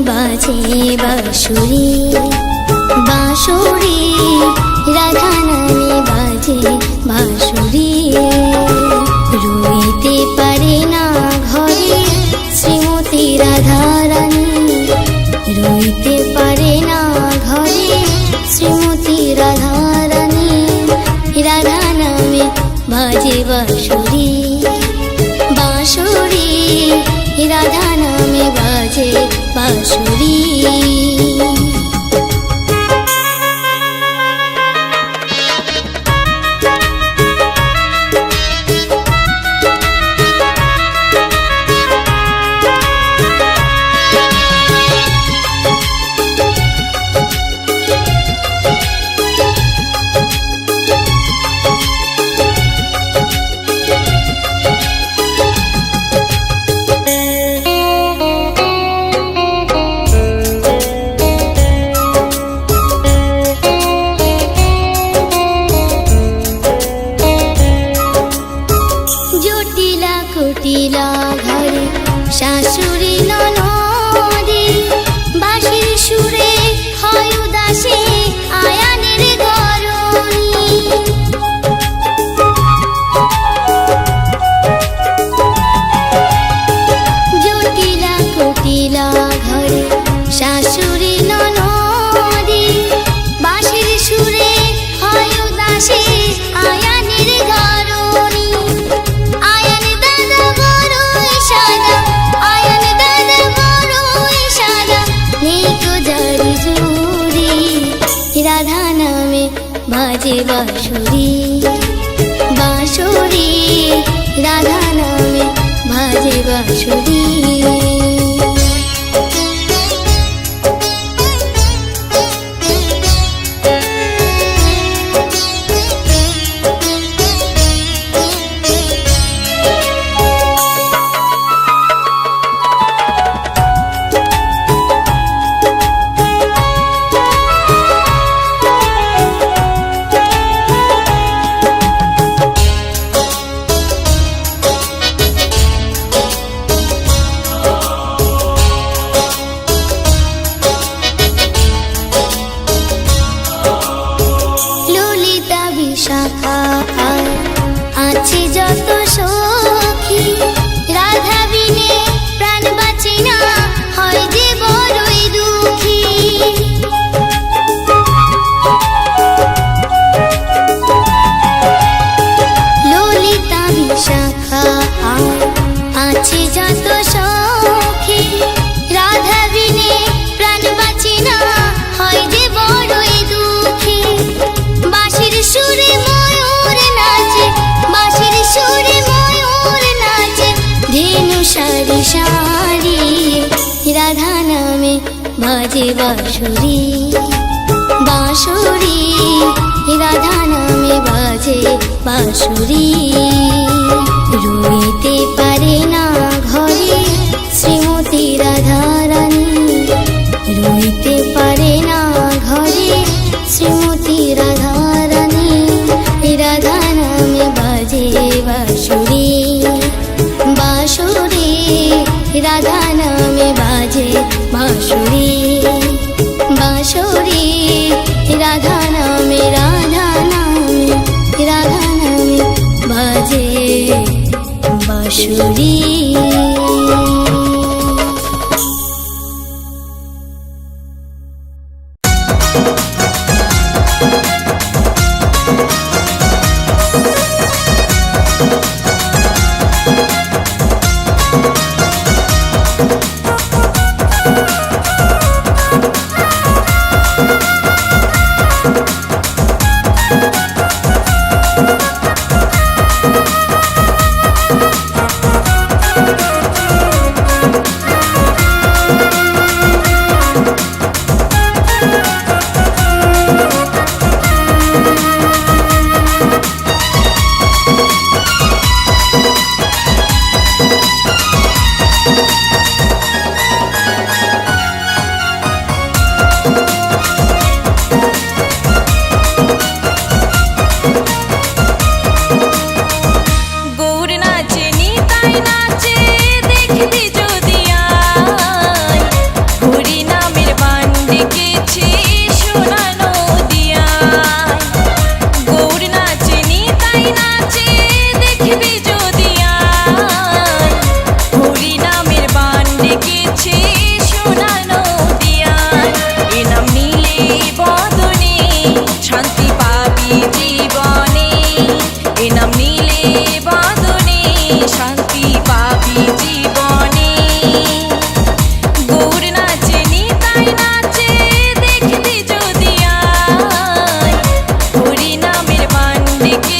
বাজে বাঁশুরি বাঁশুরি রাধা নামে বাজে বাঁশুরি রইতে পারে না ঘরে শ্রীমতী রাধা রানী রইতে পারে না ঘরে শ্রীমতী রাধা রানী রাধা নামে বাজে বাঁশুরি বাঁশুরি রাধা নামে বাজে বাঁশুরি বাজে বাঁশুরি বাঁশুরি রাধা নামে বাজে বাঁশুরি রাধা নামে বাজে বাঁশুরি বাঁশুরি রাধা নামে বাজে বাঁশুরি রইতে পারে না ঘরে শ্রীমতী রাধা রানী রইতে পারে না ঘরে শ্রীমতী রাধা রানী রাধা নামে বাজে বাঁশুরি বাঁশুরি রাধা নামে বাজে বাঁশুরি বাঁশুরি রাধা নামে বাজে বাঁশুরি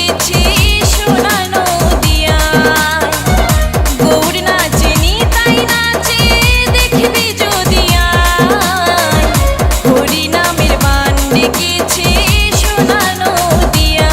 ডেকেছে সোনা নদিয়ায়। গৌর নাচেনি তাই নাচে দেখবি যদি আয়। হরি নামের বান ডেকেছে সোনা নদিয়ায়।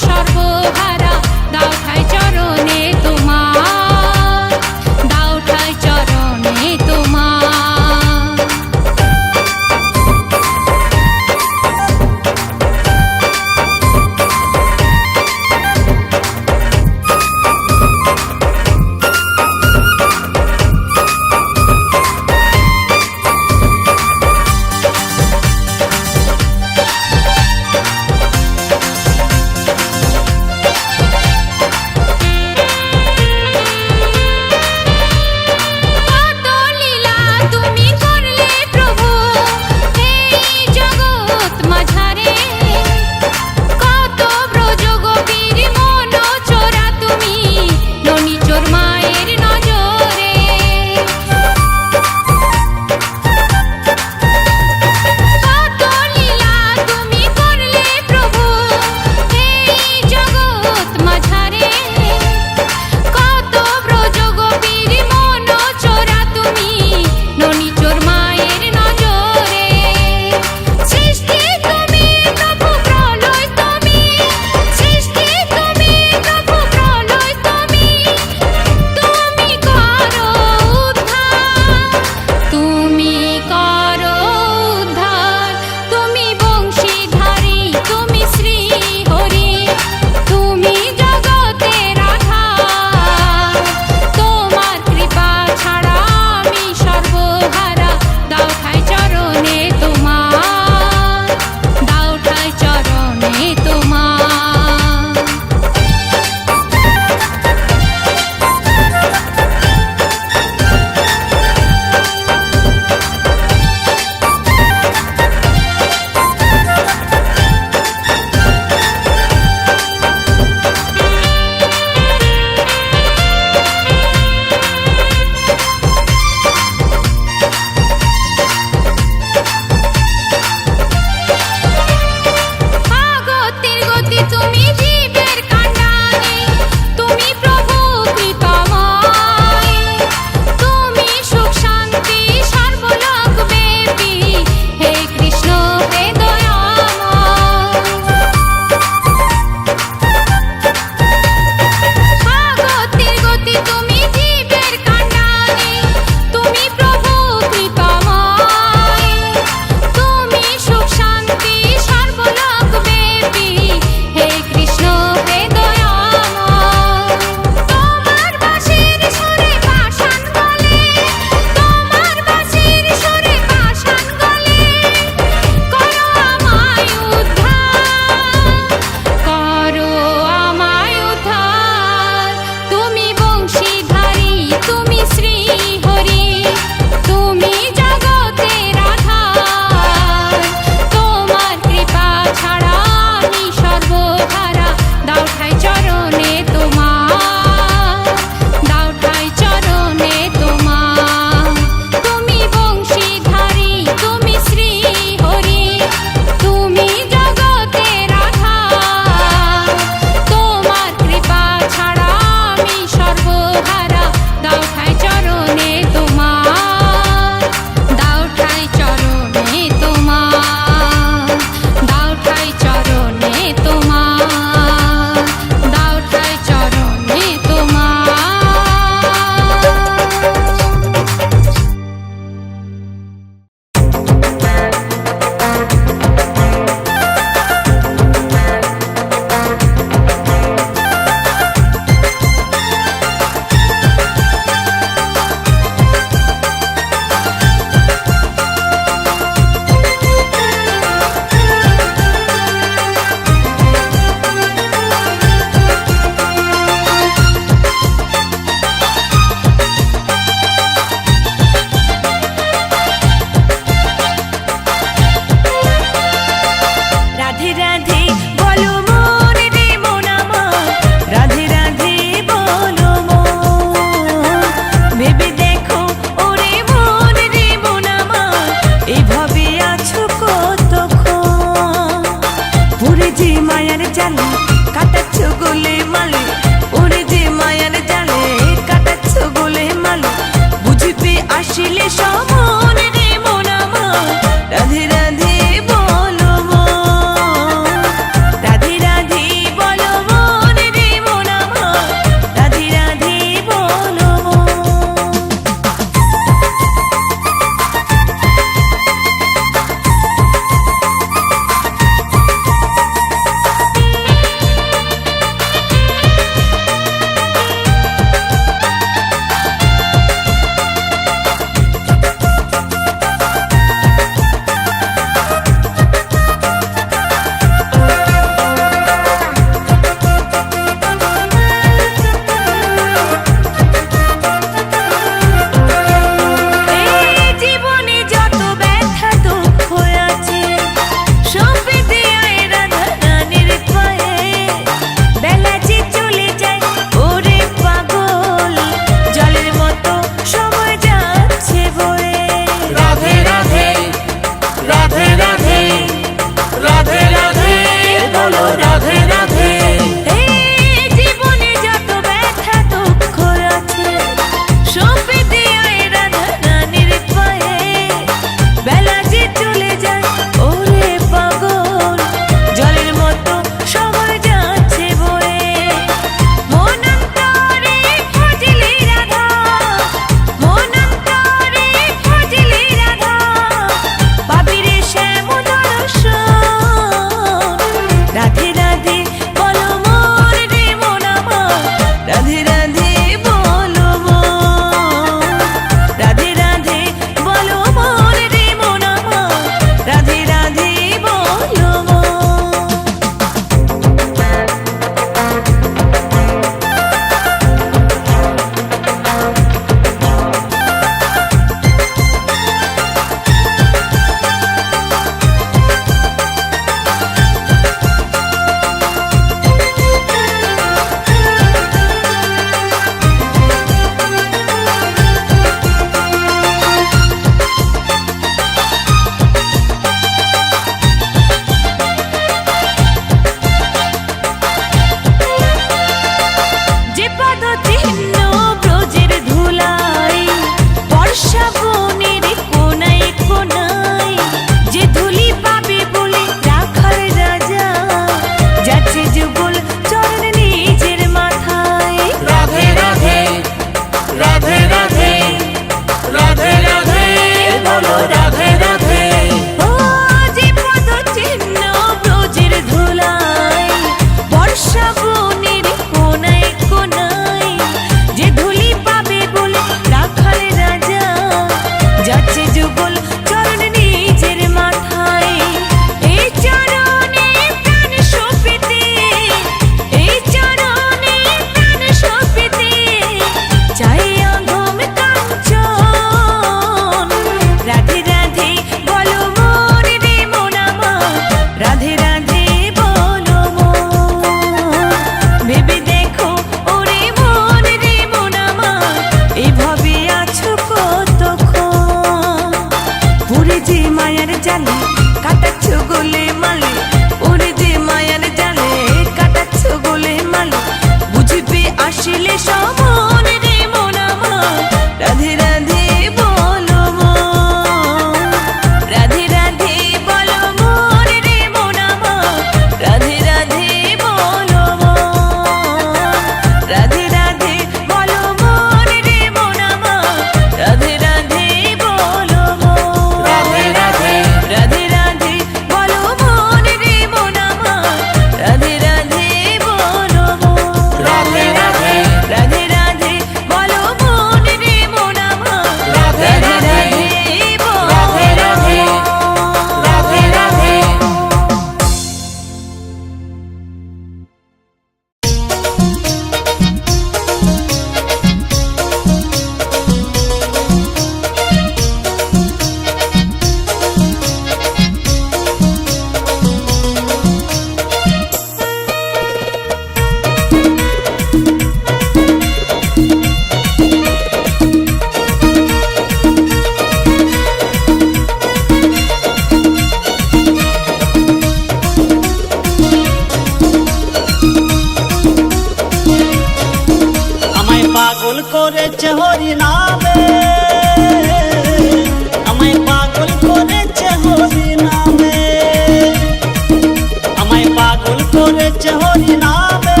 পাগল করেছে হরি নামে,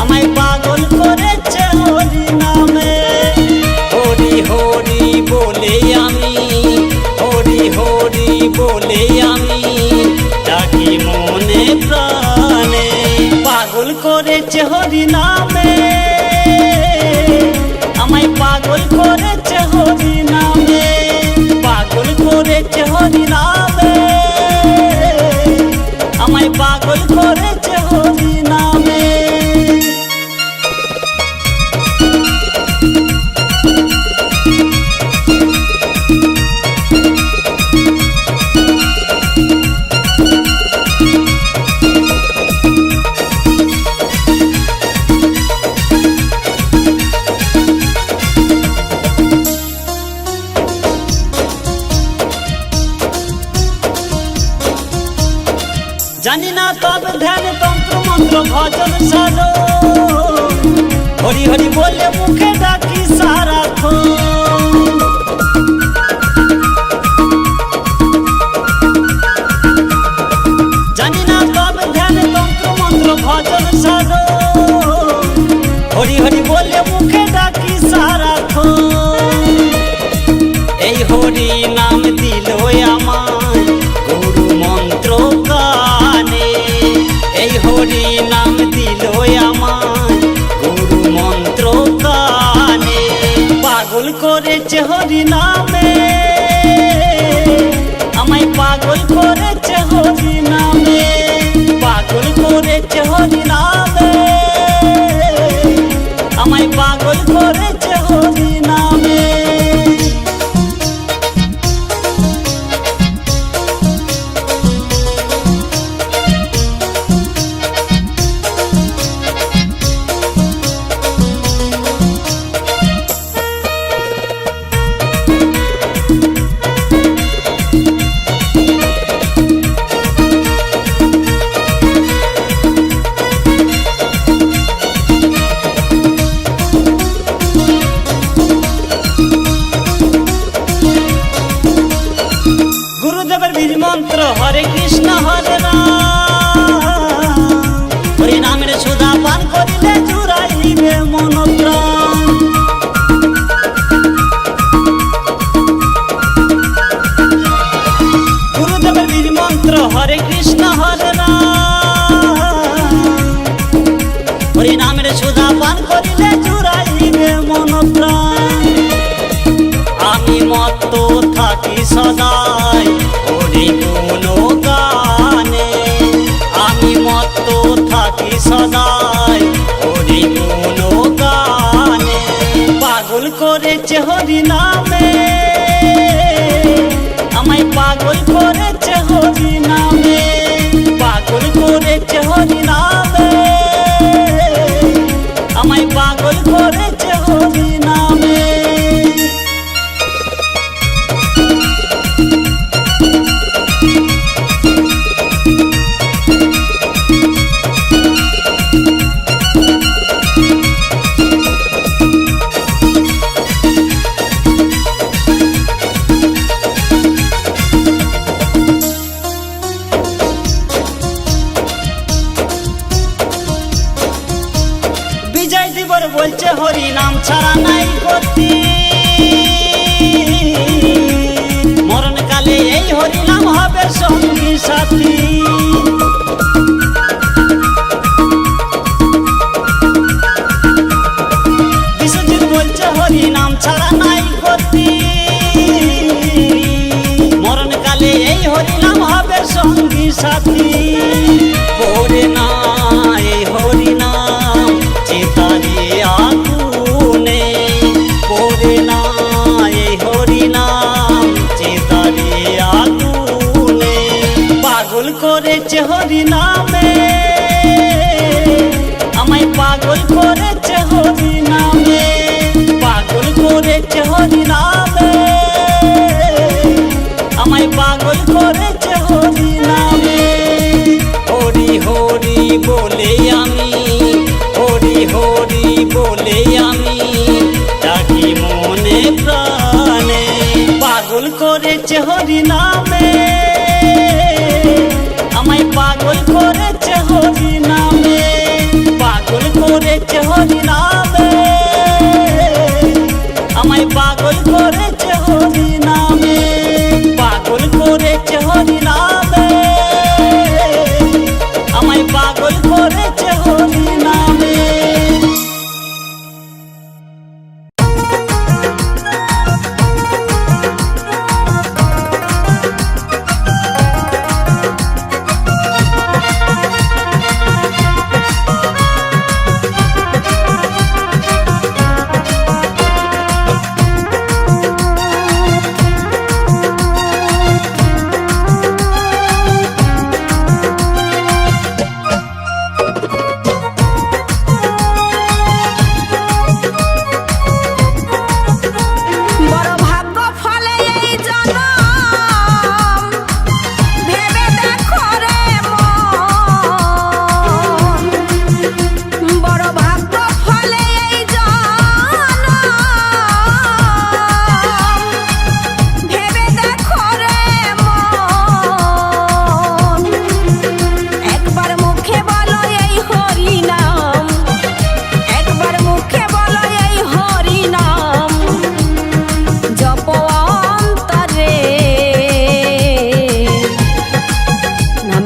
আমায় পাগল করেছে হরি নামে। হরি হরি বলে আমি, হরি হরি বলে আমি ডাকি মনে প্রাণে। পাগল করেছে হরি নামে, আমায় পাগল করেছে হরি নামে। পাগল করেছে হরি নামে, আমায় পাগল করেছে হরি নামে। জানি না তব ধ্যান তন্ত্র মন্ত্র ভজন সারো, হরি হরি বলে মুখে ডাকি সারাক্ষণ। জানি না তব ধ্যান তন্ত্র মন্ত্র ভজন সারো, হরি হরি বলে মুখে ডাকি সারাক্ষণ। এই হরি নাম দিল আমায় গুরু মন্ত্র গানে, এই হরি নাম দিল আমায় গুরু মন্ত্র গানে। পাগল করেছে হরি নামে, আমায় পাগল করেছে হরি নামে। পাগল করেছে হরি নামে, আমায় পাগল করেছে হরি নামে। গুরুদেবের বীর মন্ত্র হরে কৃষ্ণ হরে রাম, হরি নামের সুধা পান করিলে জুড়াইবে মন প্রাণ। গুরুদেবের বীর মন্ত্র হরে কৃষ্ণ হরে রাম, হরি নামের সুধা পান করিলে জুড়াইবে মন প্রাণ। আমি মত্ত থাকি সদাই হরি গুণ গানে, আমি মত্ত থাকি সদাই হরি গুণ গানে। পাগল করেছে হরি নামে, আমায় পাগল করেছে হরি নামে। পাগল করেছে হরি নামে, আমায় পাগল করেছে হরি নামে। বিজয় দিবর বলছে হরি নাম ছাড়া নাই গতি, মরণকালে এই হরি নাম হবে সঙ্গী সাথী। বিশ্বজিৎ বলছে হরি নাম ছাড়া নাই গতি, মরণকালে এই হরি নাম হবে সঙ্গী সাথী। পড়ে না এই হরি নাম চিতারি আগুনে, পড়ে না এই হরি নাম চিতারি আগুনে। পাগল করেছে হরি নামে, আমায় পাগল করেছে হরি নামে। পাগল করেছে হরি নামে, আমায় পাগল করেছে হরি নামে। হরি হরি বলে আমি, হরি হরি বলে আমি ডাকি মনে প্রাণে। পাগল করেছে হরি নামে, আমায়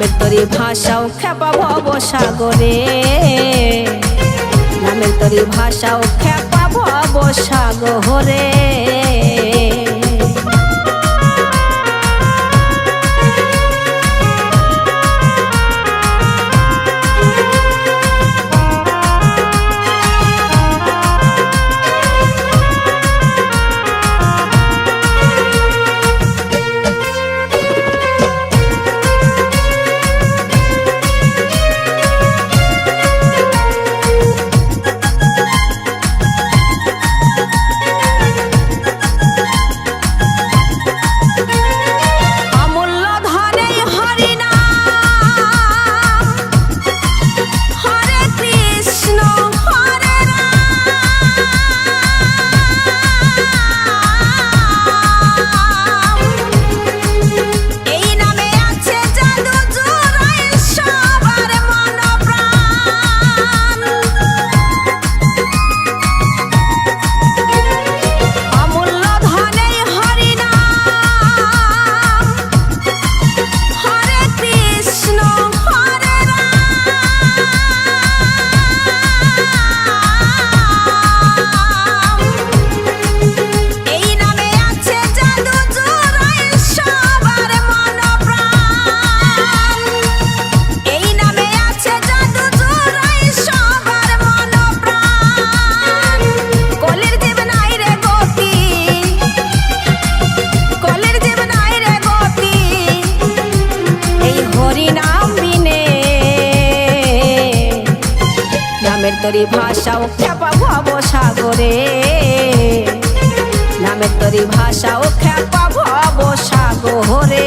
নামের তরি ভাষাও খেপা ভব সাগরে, নামের তরি ভাষাও খেপা ভব সাগরে। নামের তরি ভাষাও খেপা ভব সাগরে, নামের তরি ভাষাও খেপা ভব সাগরে।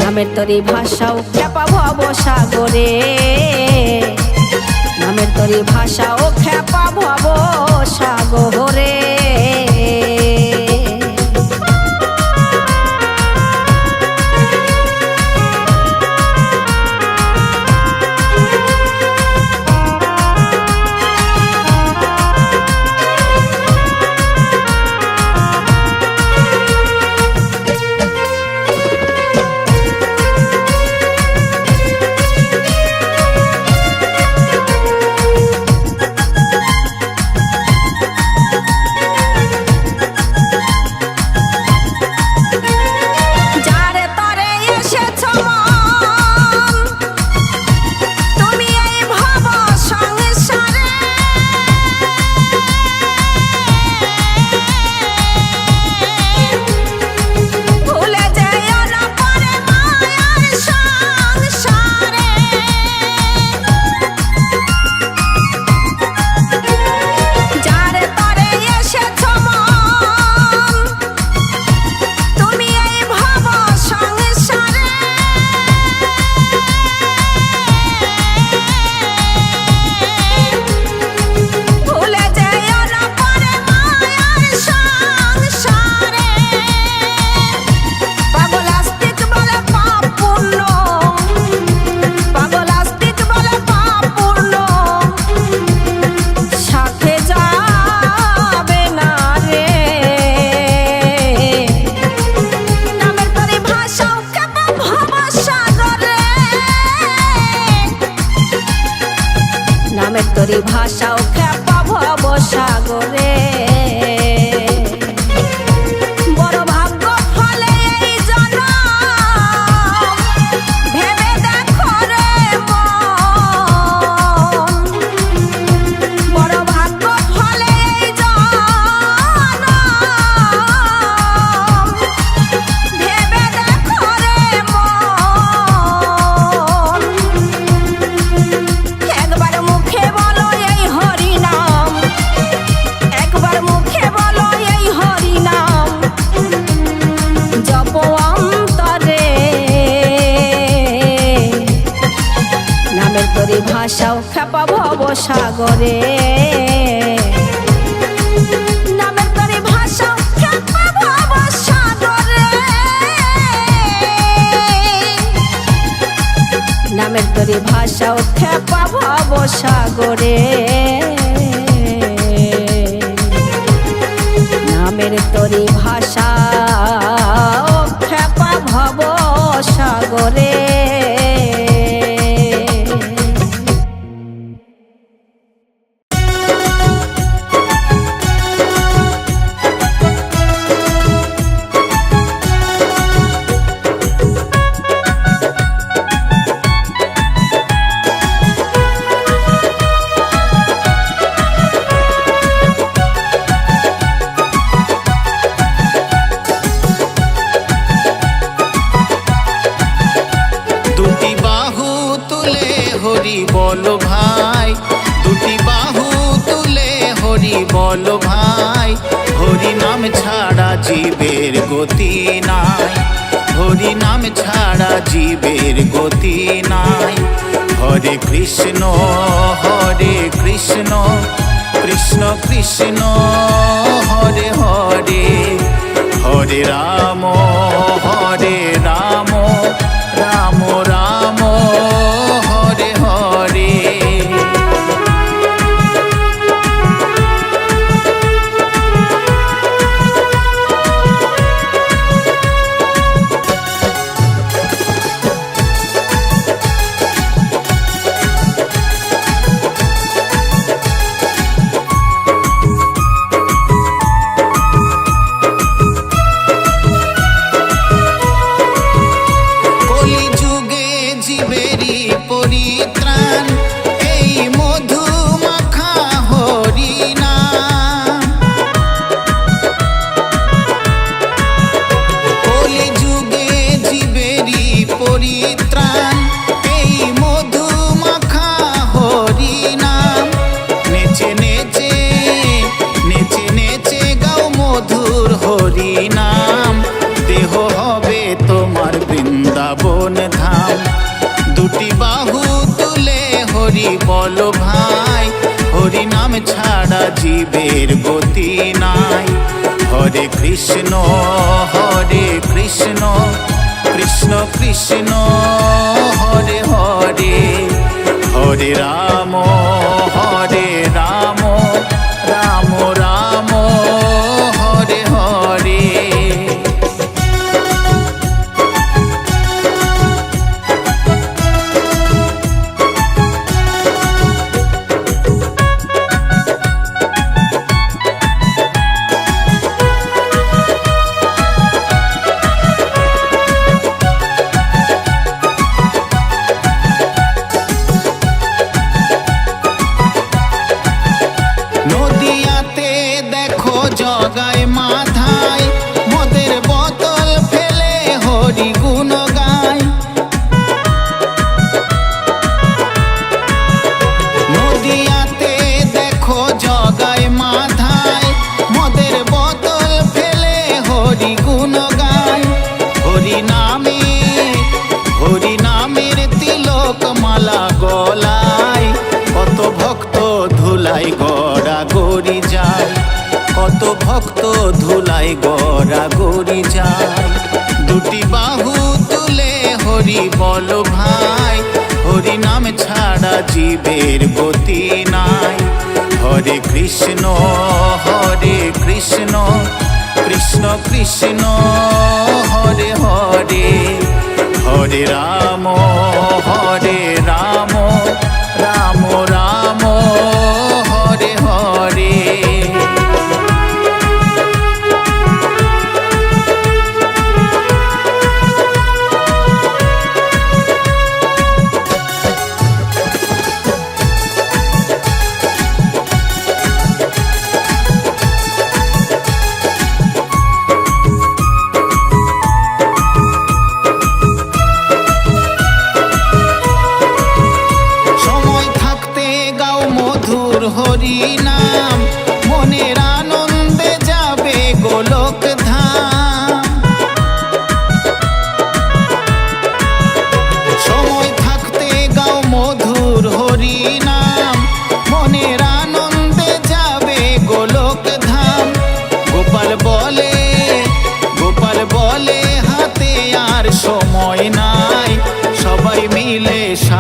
নামের তরি ভাষাও খেপা ভব সাগরে, নামের তরি ভাষাও খেপা ভব সাগরে। ভাষাও খেপা ভব সাগরে। বড় ভাগ্য ফলে এই জনম, ভেবে দেখো রে মন। বড় ভাগ্য ফলে এই জনম, ভেবে দেখো রে মন। একবার মুখে বলো এই হরি নাম, একবার মুখে বলো এই হরি নাম, জপ অন্তরে। নামের তরি ভাষাও খেপা ভব সাগরে। নামের তরি ভাষাও খেপা ভব সাগরে। নামের তরি ভাষাও খেপা ভব সাগরে। নামের তরি ভাষাও খেপা ভব সাগরে। দুটি বাহু তুলে হরি বলো ভাই, দুটি বাহু তুলে হরি বলো ভাই। হরি নাম ছাড়া জীবের গতি নাই, হরি নাম ছাড়া জীবের গতি নাই। হরে কৃষ্ণ কৃষ্ণ কৃষ্ণ হরে হরে, হরে রাম রাম রাম হরে হরে। কলিযুগে জীবেরই পরিত্রাণ, এই মধু মাখা হরি নাম। কলিযুগে জীবেরই পরিত্রাণ, এই মধু মাখা হরি নাম। নেচে নেচে নেচে নেচে গাও মধুর হরি নাম। দেহ হবে তোমার বৃন্দাবন ধাম। দুটি বাহু তুলে হরি বলো ভাই, হরি নাম ছাড়া জীবের গতি নাই। হরে কৃষ্ণ কৃষ্ণ কৃষ্ণ হরে হরে, হরে রাম রাম রাম হরে হরে। নদিয়াতে দেখো জগায় মাথায়, মদের বোতল ফেলে হরি গুণ গায়। নদিয়াতে দেখো জগায় মাথায়, মদের বোতল ফেলে হরি গুণ গায়। হরি নামের তিলক মালা গলায়, কত ভক্ত ধুলাই গড়া গড়ি যায়, কত ভক্ত ধুলাই গড়া গড়ি যায়। দুটি বাহু তুলে হরি বলো ভাই, হরি নাম ছাড়া জীবের গতি নাই। হরে কৃষ্ণ কৃষ্ণ কৃষ্ণ হরে হরে, হরে রাম রাম রাম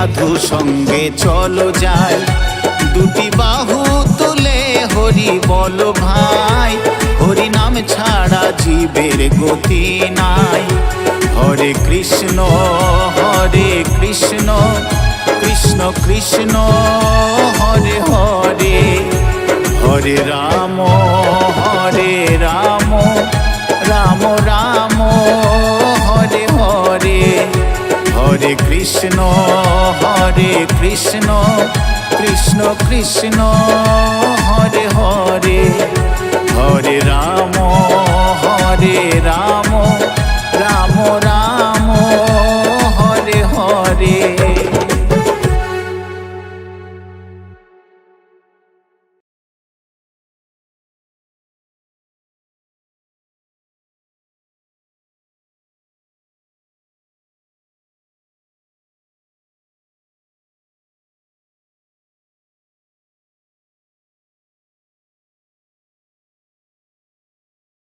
সাধু সঙ্গে চলো যাই, দুটি বাহু তুলে হরি বল ভাই, হরি নাম ছাড়া জীবের গতি নাই। হরে কৃষ্ণ কৃষ্ণ কৃষ্ণ হরে হরে, হরে রাম রাম রাম হরে হরে, হরে কৃষ্ণ কৃষ্ণ কৃষ্ণ হরে হরে।